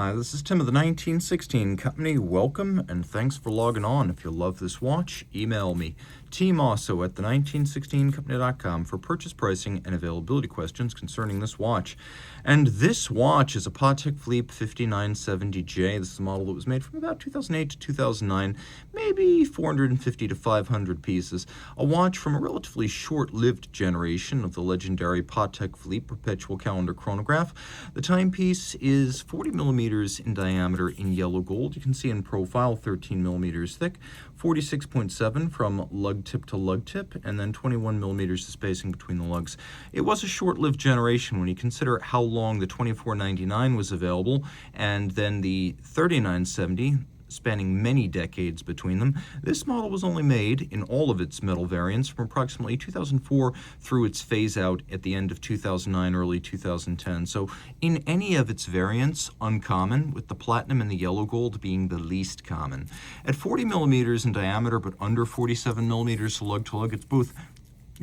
Hi, this is Tim of the 1916 Company. Welcome and thanks for logging on. If you love this watch, email me, Team Mosso at the1916company.com for purchase pricing and availability questions concerning this watch. And this watch is a Patek Philippe 5970J. This is a model that was made from about 2008 to 2009, maybe 450 to 500 pieces. A watch from a relatively short-lived generation of the legendary Patek Philippe Perpetual calendar chronograph. The timepiece is 40 millimeters in diameter in yellow gold. You can see in profile 13 millimeters thick, 46.7 from lug tip to lug tip, and then 21 millimeters the spacing between the lugs. It was a short-lived generation when you consider how long the 2499 was available, and then the 3970, spanning many decades between them. This model was only made in all of its metal variants from approximately 2004 through its phase-out at the end of 2009, early 2010. So in any of its variants, uncommon, with the platinum and the yellow gold being the least common. At 40 millimeters in diameter, but under 47 millimeters lug-to-lug, it's both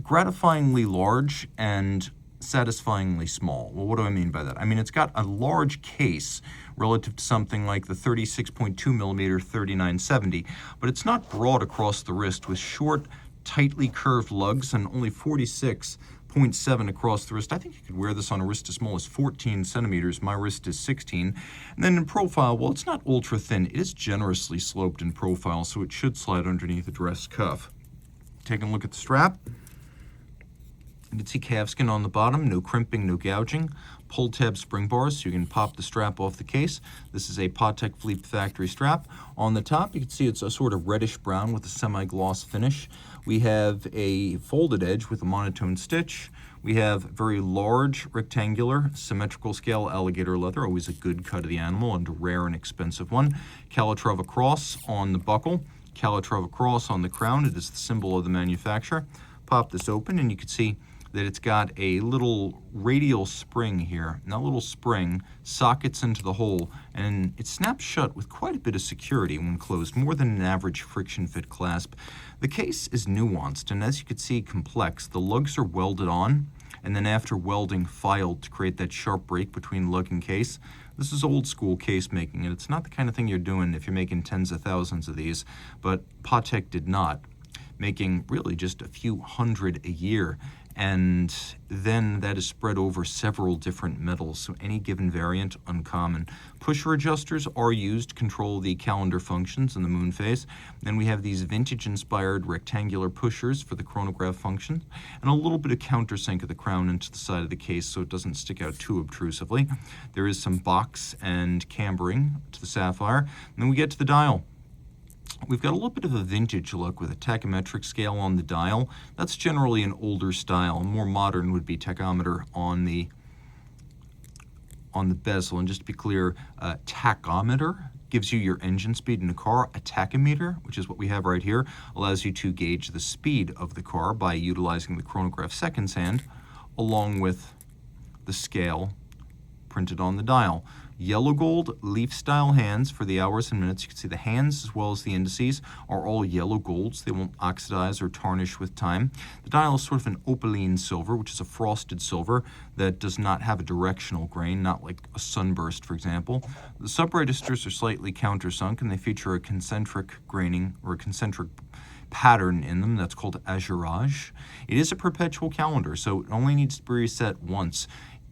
gratifyingly large and satisfyingly small. Well, what do I mean by that? I mean, it's got a large case relative to something like the 36.2 millimeter 3970, but it's not broad across the wrist with short, tightly curved lugs and only 46.7 across the wrist. I think you could wear this on a wrist as small as 14 centimeters. My wrist is 16. And then in profile, well, it's not ultra thin. It is generously sloped in profile, so it should slide underneath a dress cuff. Taking a look at the strap. You can see calfskin on the bottom, no crimping, no gouging. Pull tab spring bars so you can pop the strap off the case. This is a Patek Philippe factory strap. On the top, you can see it's a sort of reddish brown with a semi-gloss finish. We have a folded edge with a monotone stitch. We have very large, rectangular, symmetrical scale alligator leather, always a good cut of the animal and a rare and expensive one. Calatrava Cross on the buckle. Calatrava Cross on the crown. It is the symbol of the manufacturer. Pop this open and you can see that it's got a little radial spring here. And that little spring sockets into the hole, and it snaps shut with quite a bit of security when closed, more than an average friction fit clasp. The case is nuanced, and as you can see, complex. The lugs are welded on, and then after welding, filed to create that sharp break between lug and case. This is old school case making, and it's not the kind of thing you're doing if you're making tens of thousands of these, but Patek did not, making really just a few hundred a year. And then that is spread over several different metals, so any given variant, uncommon. Pusher adjusters are used to control the calendar functions in the moon phase. Then we have these vintage-inspired rectangular pushers for the chronograph function, and a little bit of countersink of the crown into the side of the case so it doesn't stick out too obtrusively. There is some box and cambering to the sapphire. And then we get to the dial. We've got a little bit of a vintage look with a tachometric scale on the dial. That's generally an older style. More modern would be tachometer on the bezel. And just to be clear, tachometer gives you your engine speed in a car. A tachometer, which is what we have right here, allows you to gauge the speed of the car by utilizing the chronograph seconds hand along with the scale printed on the dial. Yellow gold leaf style hands for the hours and minutes. You can see the hands as well as the indices are all yellow golds. They won't oxidize or tarnish with time. The dial is sort of an opaline silver, which is a frosted silver that does not have a directional grain, not like a sunburst, for example. The sub-registers are slightly countersunk, and they feature a concentric graining or a concentric pattern in them that's called azurage. It is a perpetual calendar, so it only needs to be reset once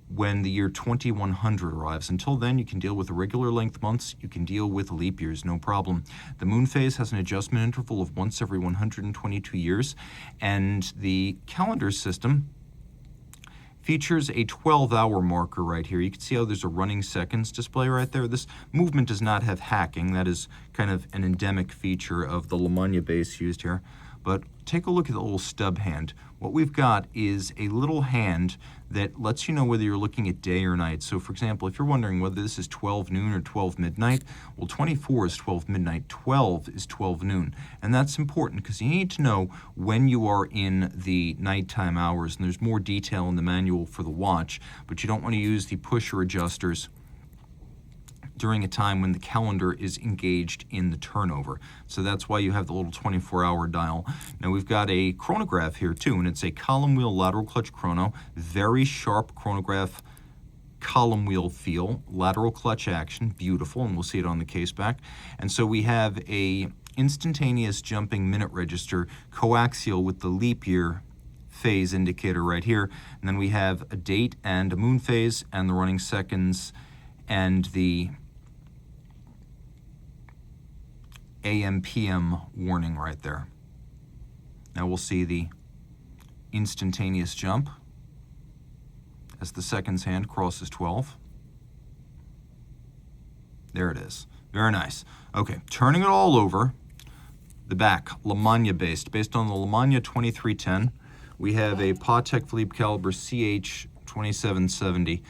when the year 2100 arrives. Until then, you can deal with irregular length months, you can deal with leap years, no problem. The moon phase has an adjustment interval of once every 122 years, and the calendar system features a 12-hour marker right here. You can see how there's a running seconds display right there. This movement does not have hacking. That is kind of an endemic feature of the Lamagna base used here. But take a look at the little stub hand. What we've got is a little hand that lets you know whether you're looking at day or night. So for example, if you're wondering whether this is 12 noon or 12 midnight, well, 24 is 12 midnight, 12 is 12 noon. And that's important because you need to know when you are in the nighttime hours. And there's more detail in the manual for the watch, but you don't want to use the pusher adjusters during a time when the calendar is engaged in the turnover. So that's why you have the little 24-hour dial. Now we've got a chronograph here too, and it's a column wheel lateral clutch chrono, very sharp chronograph column wheel feel, lateral clutch action, beautiful, and we'll see it on the case back. And so we have a instantaneous jumping minute register, coaxial with the leap year phase indicator right here, and then we have a date and a moon phase and the running seconds and the AM PM warning right there. Now we'll see the instantaneous jump as the seconds hand crosses 12. There it is. Very nice. Okay, turning it all over, the back, Lemania based on the Lemania 2310. We have a Patek Philippe caliber CH 2770,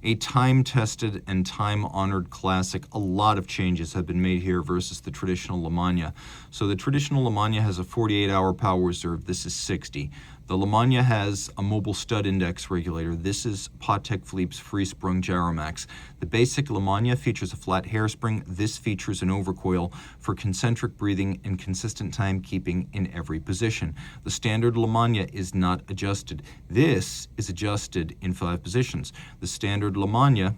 a time-tested and time-honored classic. A lot of changes have been made here versus the traditional Lemania. So the traditional Lemania has a 48-hour power reserve. This is 60. The Lemania has a mobile stud index regulator. This is Patek Philippe's free-sprung Gyromax. The basic Lemania features a flat hairspring. This features an overcoil for concentric breathing and consistent timekeeping in every position. The standard Lemania is not adjusted. This is adjusted in 5 positions. The standard Lemania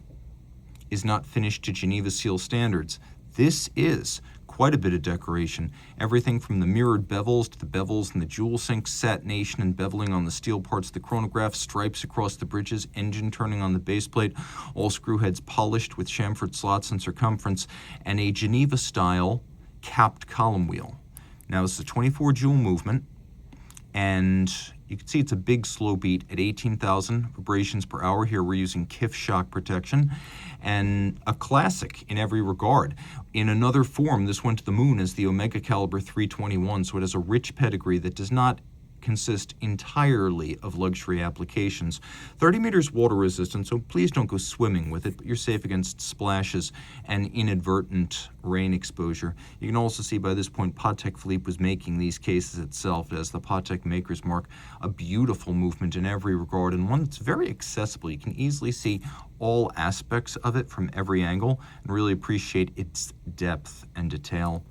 is not finished to Geneva Seal standards. This is quite a bit of decoration. Everything from the mirrored bevels to the bevels and the jewel sink, satination and beveling on the steel parts, the chronograph, stripes across the bridges, engine turning on the base plate, all screw heads polished with chamfered slots and circumference, and a Geneva-style capped column wheel. Now, it's a 24 jewel movement, and you can see it's a big slow beat at 18,000 vibrations per hour. Here we're using KIF shock protection, and a classic in every regard. In another form, this went to the moon as the Omega caliber 321, so it has a rich pedigree that does not consist entirely of luxury applications. 30 meters water resistant, so please don't go swimming with it, but you're safe against splashes and inadvertent rain exposure. You can also see by this point Patek Philippe was making these cases itself as the Patek Maker's Mark. A beautiful movement in every regard, and one that's very accessible. You can easily see all aspects of it from every angle and really appreciate its depth and detail.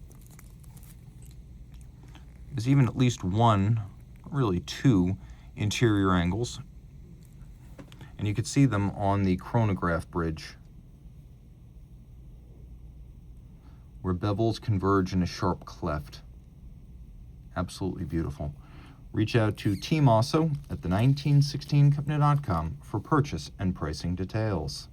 There's even at least one, really 2 interior angles, and you can see them on the chronograph bridge where bevels converge in a sharp cleft. Absolutely beautiful. Reach out to Team Mosso at the 1916company.com for purchase and pricing details.